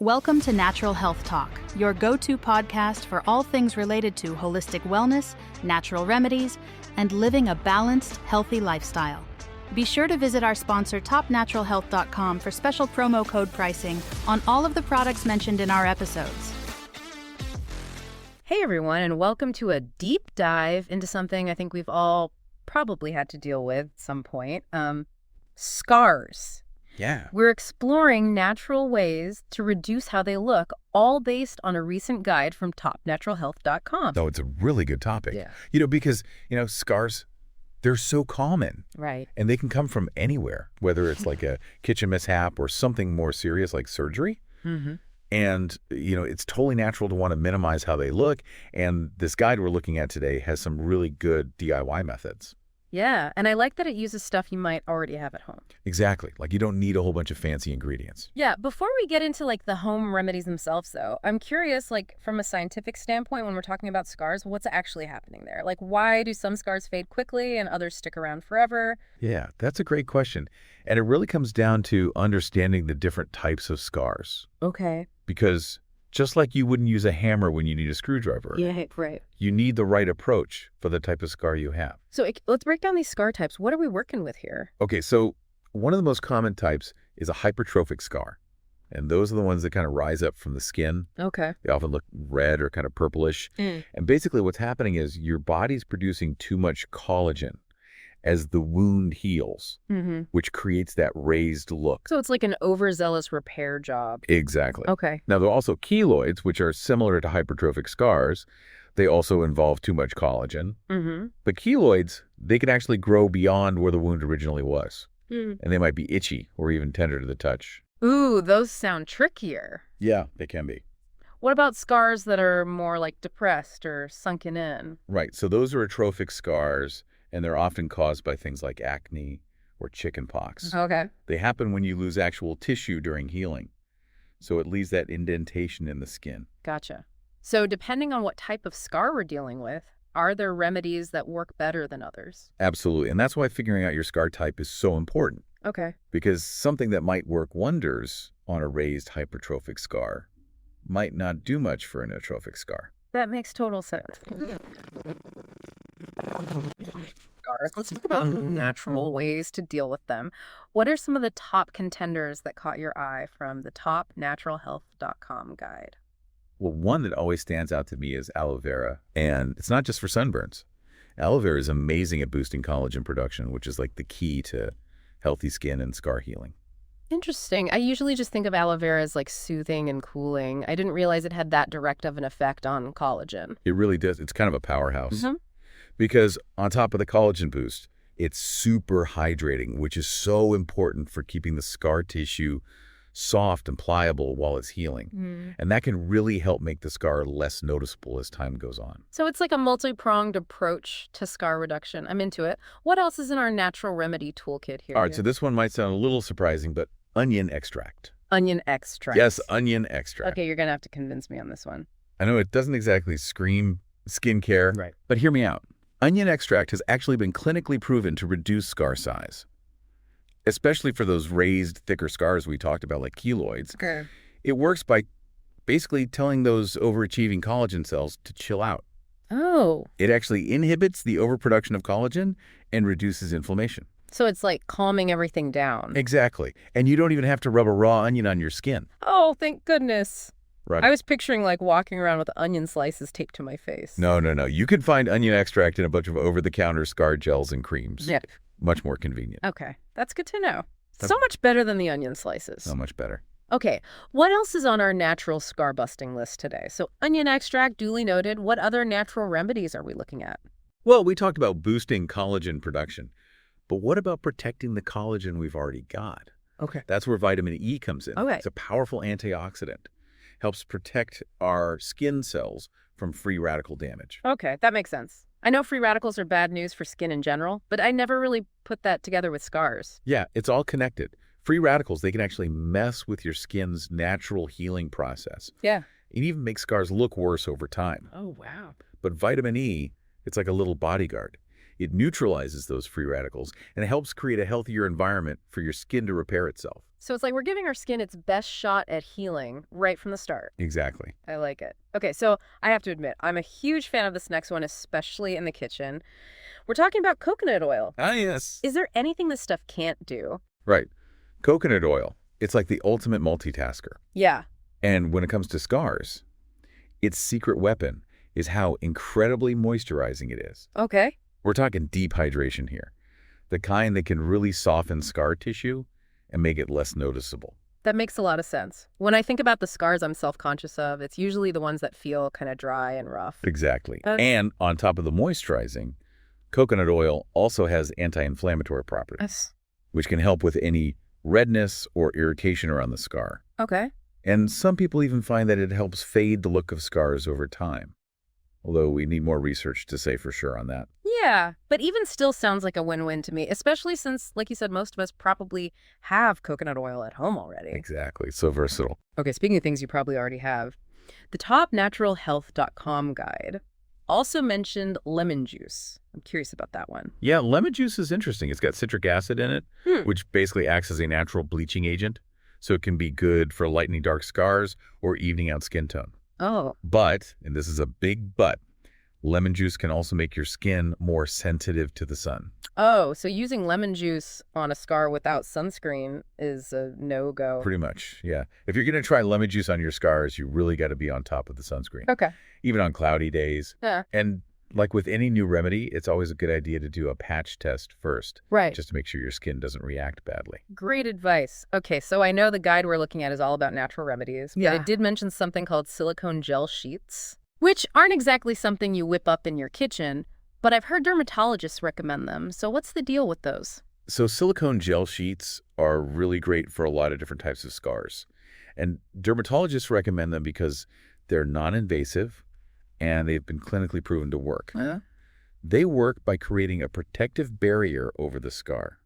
Welcome to Natural Health Talk, your go-to podcast for all things related to holistic wellness, natural remedies, and living a balanced, healthy lifestyle. Be sure to visit our sponsor, topnaturalhealth.com, for special promo code pricing on all of the products mentioned in our episodes. Hey everyone, and welcome to a deep dive into something I think we've all probably had to deal with at some point, scars. Yeah. We're exploring natural ways to reduce how they look, all based on a recent guide from topnaturalhealth.com. Oh, it's a really good topic. Yeah. Because, scars, they're so common. Right. And they can come from anywhere, whether it's like a kitchen mishap or something more serious like surgery. Mm-hmm. And, it's totally natural to want to minimize how they look. And this guide we're looking at today has some really good DIY methods. Yeah, and I like that it uses stuff you might already have at home. Exactly. Like you don't need a whole bunch of fancy ingredients. Yeah, before we get into the home remedies themselves though, I'm curious from a scientific standpoint when we're talking about scars, what's actually happening there? Why do some scars fade quickly and others stick around forever? Yeah, that's a great question. And it really comes down to understanding the different types of scars. Okay. Because just like you wouldn't use a hammer when you need a screwdriver. Yeah, right. You need the right approach for the type of scar you have. So let's break down these scar types. What are we working with here? Okay, so one of the most common types is a hypertrophic scar. And those are the ones that kind of rise up from the skin. Okay. They often look red or kind of purplish. And basically what's happening is your body's producing too much collagen as the wound heals, which creates that raised look. So it's like an overzealous repair job. Exactly. Okay. Now, there are also keloids, which are similar to hypertrophic scars. They also involve too much collagen. But keloids, they can actually grow beyond where the wound originally was. And they might be itchy or even tender to the touch. Ooh, those sound trickier. Yeah, they can be. What about scars that are more depressed or sunken in? Right. So those are atrophic scars, and they're often caused by things like acne or chickenpox. Okay. They happen when you lose actual tissue during healing. So it leaves that indentation in the skin. Gotcha. So depending on what type of scar we're dealing with, are there remedies that work better than others? Absolutely. And that's why figuring out your scar type is so important. Okay. Because something that might work wonders on a raised hypertrophic scar might not do much for an atrophic scar. That makes total sense. Let's talk about natural ways to deal with them. What are some of the top contenders that caught your eye from the topnaturalhealth.com guide? Well, one that always stands out to me is aloe vera. And it's not just for sunburns. Aloe vera is amazing at boosting collagen production, which is the key to healthy skin and scar healing. Interesting. I usually just think of aloe vera as soothing and cooling. I didn't realize it had that direct of an effect on collagen. It really does. It's kind of a powerhouse. Because on top of the collagen boost, it's super hydrating, which is so important for keeping the scar tissue soft and pliable while it's healing. And that can really help make the scar less noticeable as time goes on. So it's a multi-pronged approach to scar reduction. I'm into it. What else is in our natural remedy toolkit here? All right, so this one might sound a little surprising, but onion extract. Onion extract. Yes, onion extract. Okay, you're going to have to convince me on this one. I know it doesn't exactly scream skincare, Right. But hear me out. Onion extract has actually been clinically proven to reduce scar size, especially for those raised, thicker scars we talked about, like keloids. Okay. It works by basically telling those overachieving collagen cells to chill out. Oh. It actually inhibits the overproduction of collagen and reduces inflammation. So it's calming everything down. Exactly. And you don't even have to rub a raw onion on your skin. Oh, thank goodness. Right. I was picturing walking around with onion slices taped to my face. No. You can find onion extract in a bunch of over-the-counter scar gels and creams. Yeah. Much more convenient. Okay. That's good to know. So much better than the onion slices. So much better. Okay. What else is on our natural scar busting list today? So onion extract, duly noted. What other natural remedies are we looking at? Well, we talked about boosting collagen production. But what about protecting the collagen we've already got? Okay. That's where vitamin E comes in. Okay. It's a powerful antioxidant. Helps protect our skin cells from free radical damage. Okay, that makes sense. I know free radicals are bad news for skin in general, but I never really put that together with scars. Yeah, it's all connected. Free radicals, they can actually mess with your skin's natural healing process. Yeah. It even makes scars look worse over time. Oh, wow. But vitamin E, it's like a little bodyguard. It neutralizes those free radicals, and it helps create a healthier environment for your skin to repair itself. So it's like we're giving our skin its best shot at healing right from the start. Exactly. I like it. Okay, so I have to admit, I'm a huge fan of this next one, especially in the kitchen. We're talking about coconut oil. Ah, yes. Is there anything this stuff can't do? Right. Coconut oil. It's like the ultimate multitasker. Yeah. And when it comes to scars, its secret weapon is how incredibly moisturizing it is. Okay. We're talking deep hydration here. The kind that can really soften scar tissue and make it less noticeable. That makes a lot of sense. When I think about the scars I'm self-conscious of, it's usually the ones that feel kind of dry and rough. Exactly. And on top of the moisturizing, coconut oil also has anti-inflammatory properties, which can help with any redness or irritation around the scar. Okay. And some people even find that it helps fade the look of scars over time, although we need more research to say for sure on that. Yeah, but even still sounds like a win-win to me, especially since, like you said, most of us probably have coconut oil at home already. Exactly. So versatile. Okay, speaking of things you probably already have, the topnaturalhealth.com guide also mentioned lemon juice. I'm curious about that one. Yeah, lemon juice is interesting. It's got citric acid in it, which basically acts as a natural bleaching agent. So it can be good for lightening dark scars or evening out skin tone. Oh. But, and this is a big but, lemon juice can also make your skin more sensitive to the sun. Oh, so using lemon juice on a scar without sunscreen is a no-go. Pretty much, yeah. If you're going to try lemon juice on your scars, you really got to be on top of the sunscreen. Okay. Even on cloudy days. Yeah. And like with any new remedy, it's always a good idea to do a patch test first. Right. Just to make sure your skin doesn't react badly. Great advice. Okay, so I know the guide we're looking at is all about natural remedies, but it did mention something called silicone gel sheets, which aren't exactly something you whip up in your kitchen, but I've heard dermatologists recommend them. So what's the deal with those? So silicone gel sheets are really great for a lot of different types of scars. And dermatologists recommend them because they're non-invasive and they've been clinically proven to work. They work by creating a protective barrier over the scar,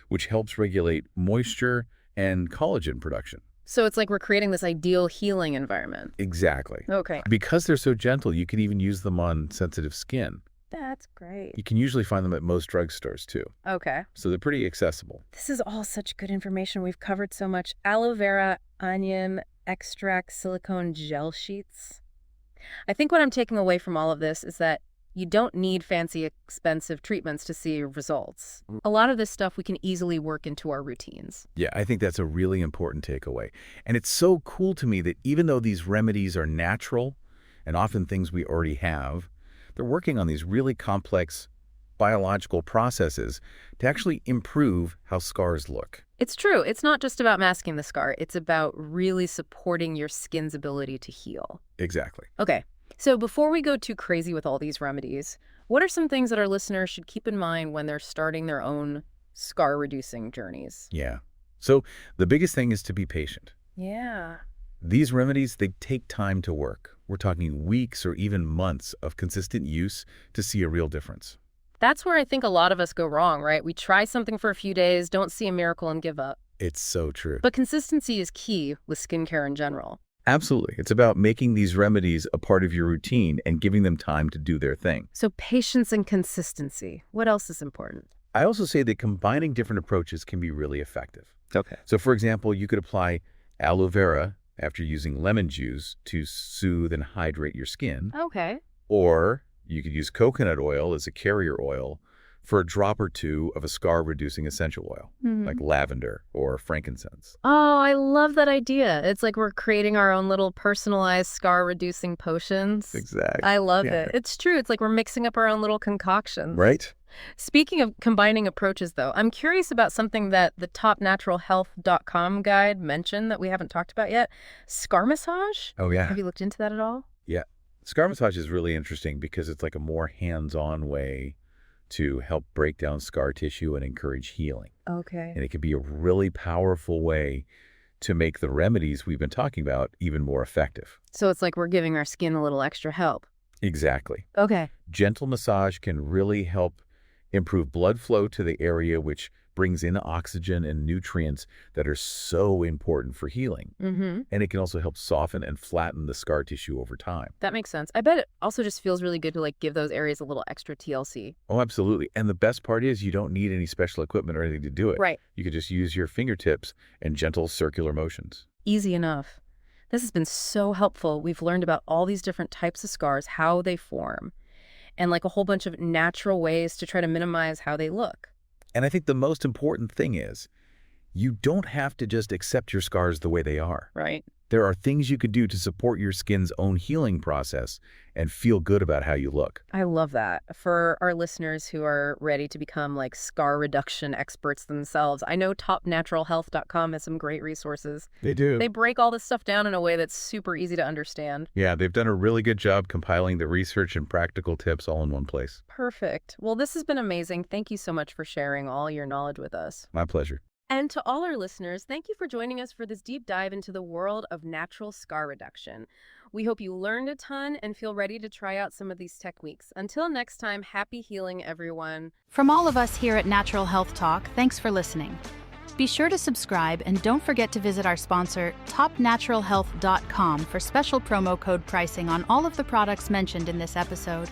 which helps regulate moisture and collagen production. So it's like we're creating this ideal healing environment. Exactly. Okay. Because they're so gentle, you can even use them on sensitive skin. That's great. You can usually find them at most drugstores too. Okay. So they're pretty accessible. This is all such good information. We've covered so much. Aloe vera, onion, extract, silicone gel sheets. I think what I'm taking away from all of this is that you don't need fancy, expensive treatments to see results. A lot of this stuff we can easily work into our routines. Yeah, I think that's a really important takeaway. And it's so cool to me that even though these remedies are natural and often things we already have, they're working on these really complex biological processes to actually improve how scars look. It's true. It's not just about masking the scar. It's about really supporting your skin's ability to heal. Exactly. Okay. So before we go too crazy with all these remedies, what are some things that our listeners should keep in mind when they're starting their own scar-reducing journeys? Yeah. So the biggest thing is to be patient. Yeah. These remedies, they take time to work. We're talking weeks or even months of consistent use to see a real difference. That's where I think a lot of us go wrong, right? We try something for a few days, don't see a miracle, and give up. It's so true. But consistency is key with skincare in general. Absolutely. It's about making these remedies a part of your routine and giving them time to do their thing. So patience and consistency. What else is important? I also say that combining different approaches can be really effective. Okay. So for example, you could apply aloe vera after using lemon juice to soothe and hydrate your skin. Okay. Or you could use coconut oil as a carrier oil for a drop or two of a scar-reducing essential oil, like lavender or frankincense. Oh, I love that idea. It's like we're creating our own little personalized scar-reducing potions. Exactly. I love it. It's true. It's like we're mixing up our own little concoctions. Right? Speaking of combining approaches, though, I'm curious about something that the topnaturalhealth.com guide mentioned that we haven't talked about yet. Scar massage? Oh, yeah. Have you looked into that at all? Yeah. Scar massage is really interesting because it's like a more hands-on way to help break down scar tissue and encourage healing. Okay. And it can be a really powerful way to make the remedies we've been talking about even more effective. So it's like we're giving our skin a little extra help. Exactly. Okay. Gentle massage can really help improve blood flow to the area, which brings in oxygen and nutrients that are so important for healing. Mm-hmm. And it can also help soften and flatten the scar tissue over time. That makes sense. I bet it also just feels really good to like give those areas a little extra TLC. Oh, absolutely. And the best part is you don't need any special equipment or anything to do it. Right. You could just use your fingertips and gentle circular motions. Easy enough. This has been so helpful. We've learned about all these different types of scars, how they form, and like a whole bunch of natural ways to try to minimize how they look. And I think the most important thing is you don't have to just accept your scars the way they are. Right. There are things you could do to support your skin's own healing process and feel good about how you look. I love that. For our listeners who are ready to become like scar reduction experts themselves, I know topnaturalhealth.com has some great resources. They do. They break all this stuff down in a way that's super easy to understand. Yeah, they've done a really good job compiling the research and practical tips all in one place. Perfect. Well, this has been amazing. Thank you so much for sharing all your knowledge with us. My pleasure. And to all our listeners, thank you for joining us for this deep dive into the world of natural scar reduction. We hope you learned a ton and feel ready to try out some of these techniques. Until next time, happy healing, everyone. From all of us here at Natural Health Talk, thanks for listening. Be sure to subscribe and don't forget to visit our sponsor, topnaturalhealth.com, for special promo code pricing on all of the products mentioned in this episode.